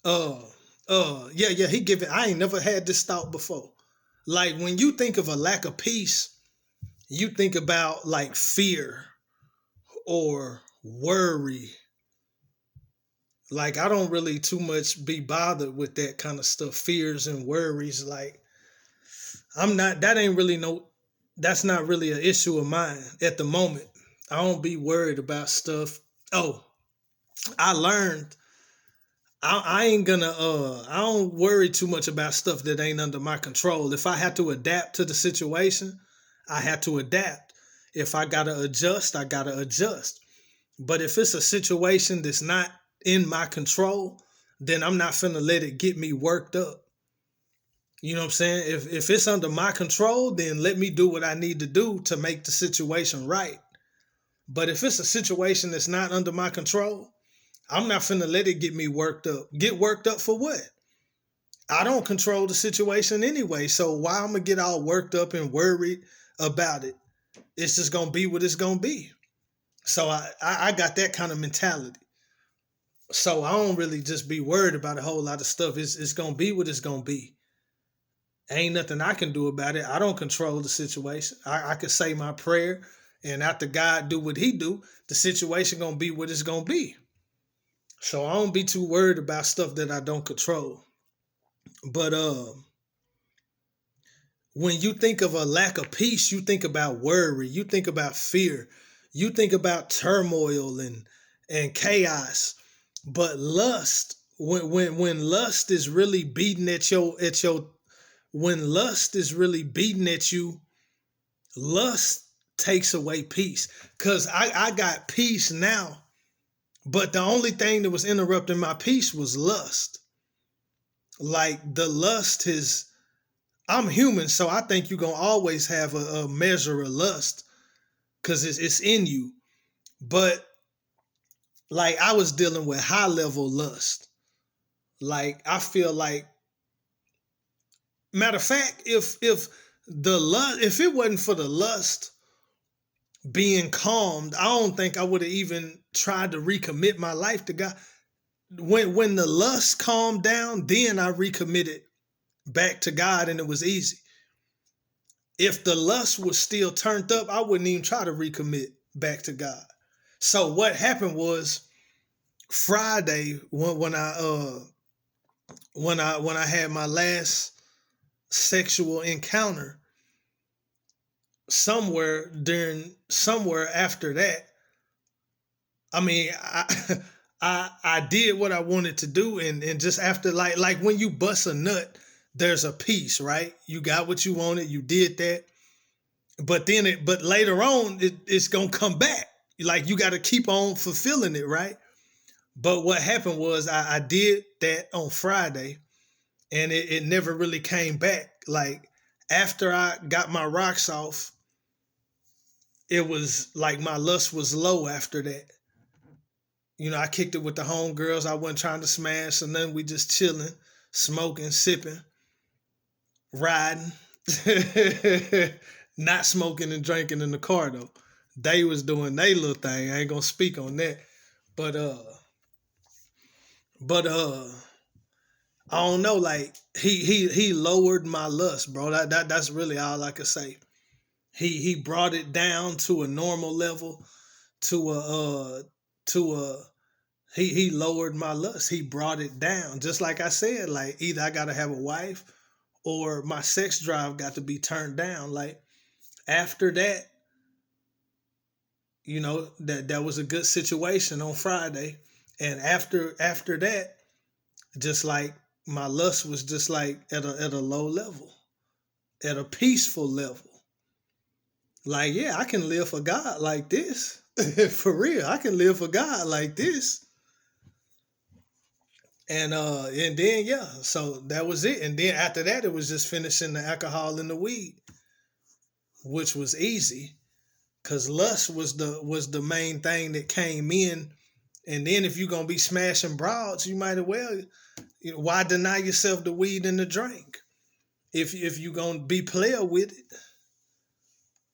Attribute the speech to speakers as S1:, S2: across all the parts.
S1: Uh, yeah, he give it. I ain't never had this thought before. Like when you think of a lack of peace, you think about like fear or worry. Like I don't really too much be bothered with that kind of stuff, fears and worries. Like I'm not. That ain't really no. That's not really an issue of mine at the moment. I don't be worried about stuff. Oh, I learned I ain't gonna I don't worry too much about stuff that ain't under my control. If I have to adapt to the situation, I have to adapt. If I gotta adjust, I gotta adjust. But if it's a situation that's not in my control, then I'm not finna let it get me worked up. You know what I'm saying? If it's under my control, then let me do what I need to do to make the situation right. But if it's a situation that's not under my control, I'm not finna let it get me worked up. Get worked up for what? I don't control the situation anyway. So why I'm gonna get all worked up and worried about it? It's just gonna be what it's gonna be. So I got that kind of mentality. So I don't really just be worried about a whole lot of stuff. It's gonna be what it's gonna be. Ain't nothing I can do about it. I don't control the situation. I can say my prayer, and after God do what He do, the situation gonna be what it's gonna be. So I don't be too worried about stuff that I don't control. But when you think of a lack of peace, you think about worry, you think about fear, you think about turmoil and chaos. But lust, when lust is really beating at your when lust is really beating at you, lust takes away peace. Cause I got peace now, but the only thing that was interrupting my peace was lust. Like the lust is, I'm human, so I think you're gonna always have a measure of lust because it's in you. But like I was dealing with high level lust. Like I feel like, matter of fact, if it wasn't for the lust being calmed, I don't think I would have even tried to recommit my life to God. When the lust calmed down, then I recommitted back to God, and it was easy. If the lust was still turned up, I wouldn't even try to recommit back to God. So what happened was Friday when I had my last sexual encounter, somewhere after that, I mean, I did what I wanted to do, and just after like when you bust a nut, there's a peace, right? You got what you wanted, you did that, but later on it's gonna come back. Like you got to keep on fulfilling it, right? But what happened was I did that on Friday, and it never really came back. Like after I got my rocks off, it was like my lust was low after that. You know, I kicked it with the homegirls. I wasn't trying to smash, and then we just chilling, smoking, sipping, riding, not smoking and drinking in the car though. They was doing their little thing. I ain't gonna speak on that, but but I don't know. Like he lowered my lust, bro. That's really all I could say. He brought it down to a normal level, to a he lowered my lust. He brought it down. Just like I said, like either I gotta have a wife or my sex drive got to be turned down. Like after that, that was a good situation on Friday. And after that, just like my lust was just like at a low level, at a peaceful level. Like, yeah, I can live for God like this. For real. I can live for God like this. And then yeah, so that was it. And then after that, it was just finishing the alcohol and the weed, which was easy because lust was the main thing that came in. And then if you're gonna be smashing broads, you might as well, why deny yourself the weed and the drink? If you're gonna be player with it,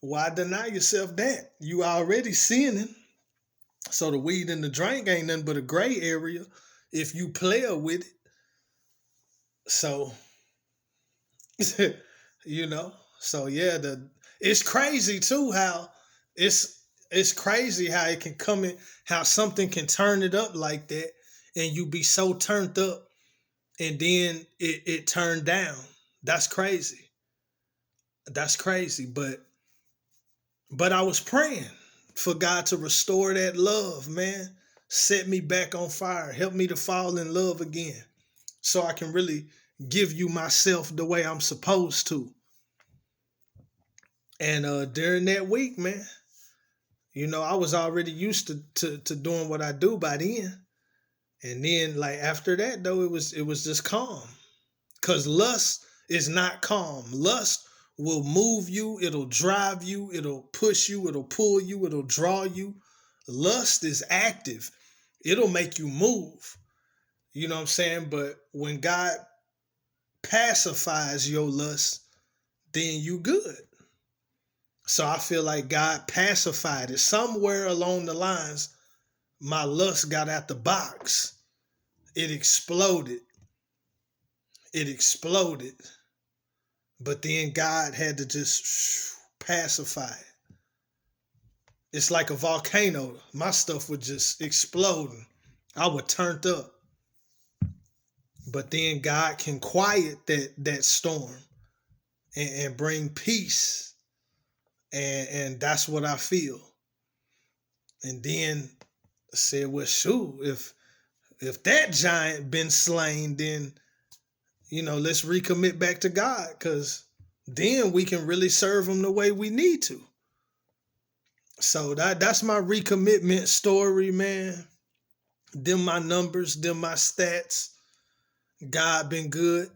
S1: why deny yourself that? You already sinning. So the weed and the drink ain't nothing but a gray area if you player with it. So you know, so yeah, the it's crazy too how it's it's crazy how it can come in, how something can turn it up like that, and you be so turned up, and then it turned down. That's crazy. That's crazy. But I was praying for God to restore that love, man. Set me back on fire. Help me to fall in love again. So I can really give you myself the way I'm supposed to. And during that week, man, I was already used to doing what I do by then. And then like after that though, it was just calm. Cause lust is not calm. Lust will move you, it'll drive you, it'll push you, it'll pull you, it'll draw you. Lust is active. It'll make you move. You know what I'm saying? But when God pacifies your lust, then you good. So I feel like God pacified it. Somewhere along the lines, my lust got out the box. It exploded. It exploded. But then God had to just pacify it. It's like a volcano. My stuff would just explode. I would turned up. But then God can quiet that storm and bring peace. And that's what I feel. And then I said, well, shoot, if that giant been slain, then let's recommit back to God, because then we can really serve him the way we need to. So that's my recommitment story, man. Them my numbers, them my stats. God been good.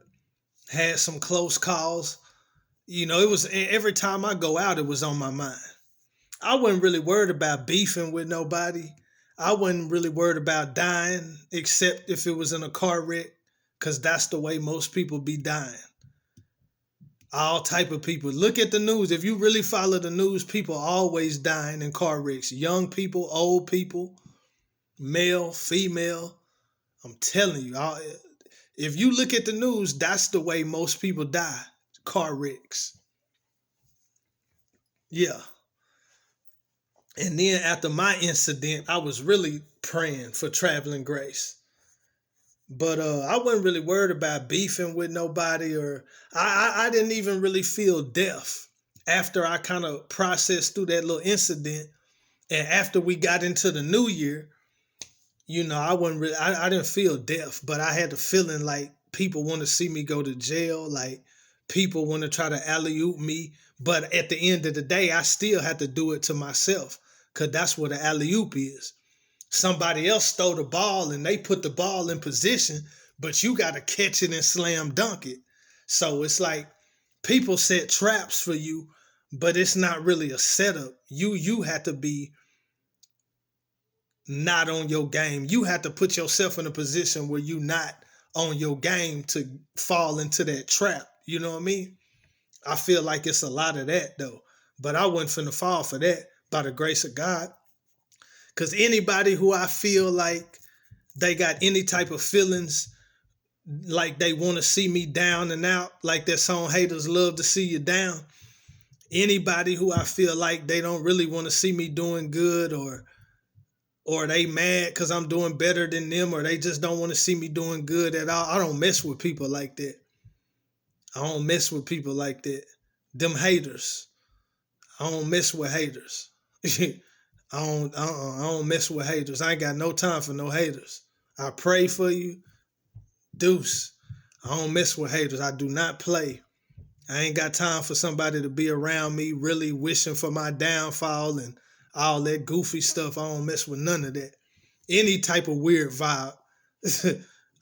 S1: Had some close calls. It was every time I go out, it was on my mind. I wasn't really worried about beefing with nobody. I wasn't really worried about dying, except if it was in a car wreck, because that's the way most people be dying. All type of people. Look at the news. If you really follow the news, people always dying in car wrecks. Young people, old people, male, female. I'm telling you, if you look at the news, that's the way most people die. Car wrecks. Yeah. And then after my incident, I was really praying for traveling grace. But I wasn't really worried about beefing with nobody, or I didn't even really feel death after I kind of processed through that little incident. And after we got into the new year, I wasn't really, I didn't feel death, but I had the feeling like people want to see me go to jail, like people want to try to alley-oop me. But at the end of the day, I still had to do it to myself, because that's what an alley-oop is. Somebody else throw the ball and they put the ball in position, but you got to catch it and slam dunk it. So it's like people set traps for you, but it's not really a setup. You have to be not on your game. You have to put yourself in a position where you not on your game to fall into that trap. You know what I mean? I feel like it's a lot of that though, but I wasn't finna fall for that by the grace of God. Because anybody who I feel like they got any type of feelings, like they want to see me down and out, like that song Haters Love to See You Down. Anybody who I feel like they don't really want to see me doing good, or they mad because I'm doing better than them, or they just don't want to see me doing good at all. I don't mess with people like that. I don't mess with people like that. Them haters. I don't mess with haters. I don't mess with haters. I ain't got no time for no haters. I pray for you. Deuce. I don't mess with haters. I do not play. I ain't got time for somebody to be around me really wishing for my downfall and all that goofy stuff. I don't mess with none of that. Any type of weird vibe,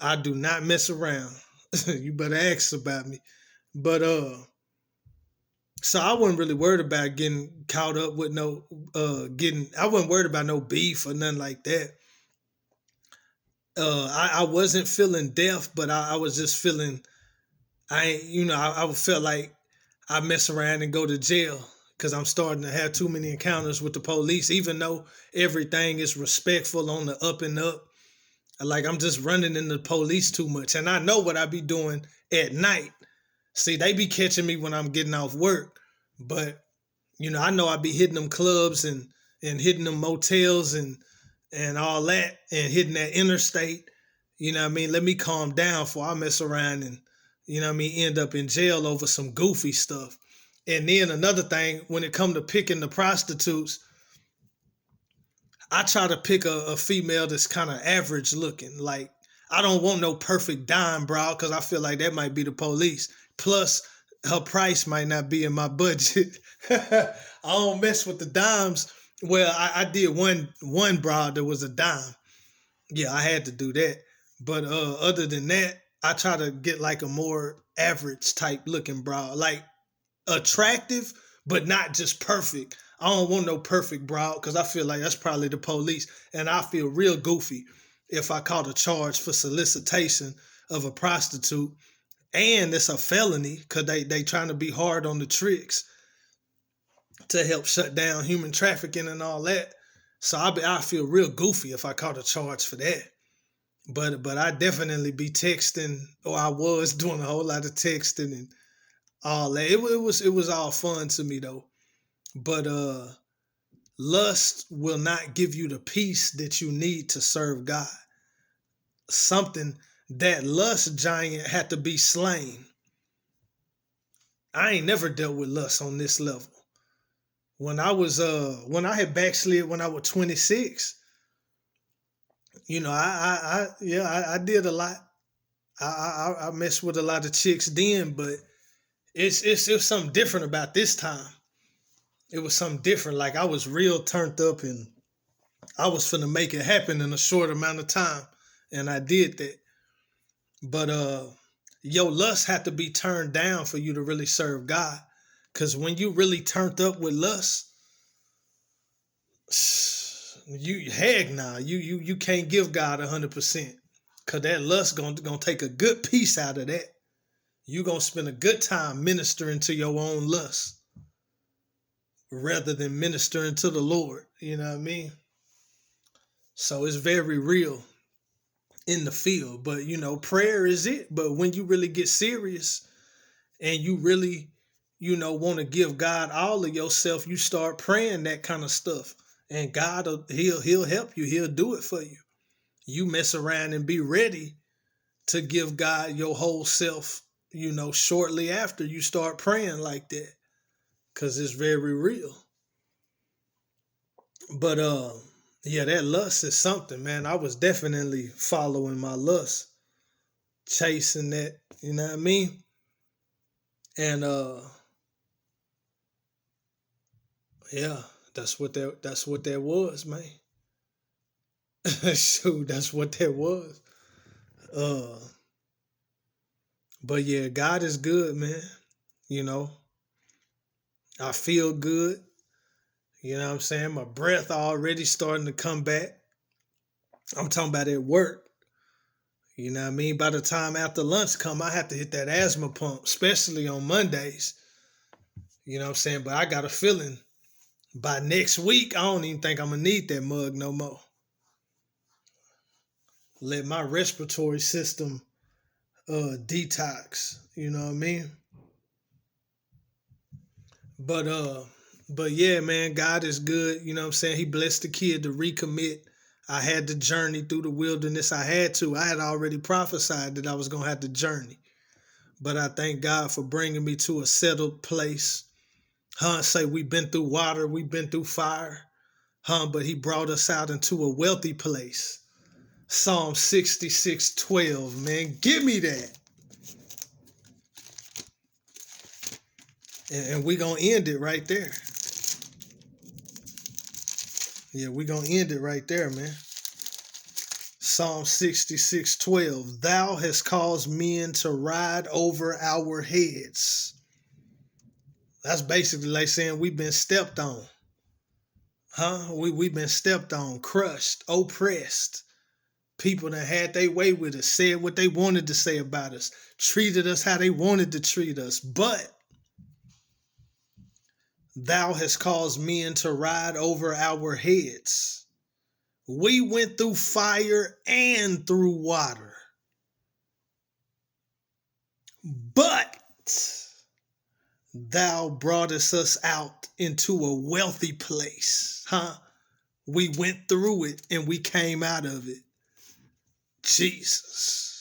S1: I do not mess around. You better ask about me. But so I wasn't really worried about getting caught up with I wasn't worried about no beef or nothing like that. I wasn't feeling death, but I was just feeling, I felt like I mess around and go to jail, because I'm starting to have too many encounters with the police, even though everything is respectful on the up and up. Like I'm just running into the police too much. And I know what I be doing at night. See, they be catching me when I'm getting off work, but I know I be hitting them clubs and hitting them motels and all that and hitting that interstate. You know what I mean? Let me calm down before I mess around and end up in jail over some goofy stuff. And then another thing, when it come to picking the prostitutes, I try to pick a female that's kind of average looking. Like, I don't want no perfect dime broad because I feel like that might be the police. Plus, her price might not be in my budget. I don't mess with the dimes. Well, I did one broad that was a dime. Yeah, I had to do that. But other than that, I try to get like a more average type looking broad. Like, attractive, but not just perfect. I don't want no perfect broad because I feel like that's probably the police. And I feel real goofy if I caught a charge for solicitation of a prostitute. And it's a felony because they trying to be hard on the tricks to help shut down human trafficking and all that. So I feel real goofy if I caught a charge for that. But I definitely be texting, or I was doing a whole lot of texting and all that. It was all fun to me though. But lust will not give you the peace that you need to serve God. Something that lust giant had to be slain. I ain't never dealt with lust on this level. When I had backslid when I was 26, I did a lot. I messed with a lot of chicks then, but it was something different about this time. It was something different. Like, I was real turned up and I was finna make it happen in a short amount of time. And I did that. But your lust had to be turned down for you to really serve God. Because when you really turned up with lust, you can't give God 100%. Because that lust gonna take a good piece out of that. You gonna spend a good time ministering to your own lust rather than ministering to the Lord. You know what I mean? So it's very real in the field. But, prayer is it. But when you really get serious and you really, want to give God all of yourself, you start praying that kind of stuff. And God, he'll help you. He'll do it for you. You mess around and be ready to give God your whole self, shortly after you start praying like that. Because it's very real. But that lust is something, man. I was definitely following my lust, chasing that, you know what I mean? And that's what that was, man. Shoot, that's what that was. Uh but yeah, God is good, man. I feel good. You know what I'm saying? My breath already starting to come back. I'm talking about at work. You know what I mean? By the time after lunch come, I have to hit that asthma pump, especially on Mondays. You know what I'm saying? But I got a feeling by next week, I don't even think I'm going to need that mug no more. Let my respiratory system detox. You know what I mean? But yeah, man, God is good. You know what I'm saying? He blessed the kid to recommit. I had to journey through the wilderness. I had already prophesied that I was going to have to journey. But I thank God for bringing me to a settled place. Say we've been through water, we've been through fire. But he brought us out into a wealthy place. Psalm 66:12, man. Give me that. And we're going to end it right there. Yeah, we're going to end it right there, man. Psalm 66:12. Thou hast caused men to ride over our heads. That's basically like saying we've been stepped on. We've been stepped on, crushed, oppressed. People that had their way with us, said what they wanted to say about us, treated us how they wanted to treat us. But thou hast caused men to ride over our heads. We went through fire and through water. But thou broughtest us out into a wealthy place. We went through it and we came out of it. Jesus.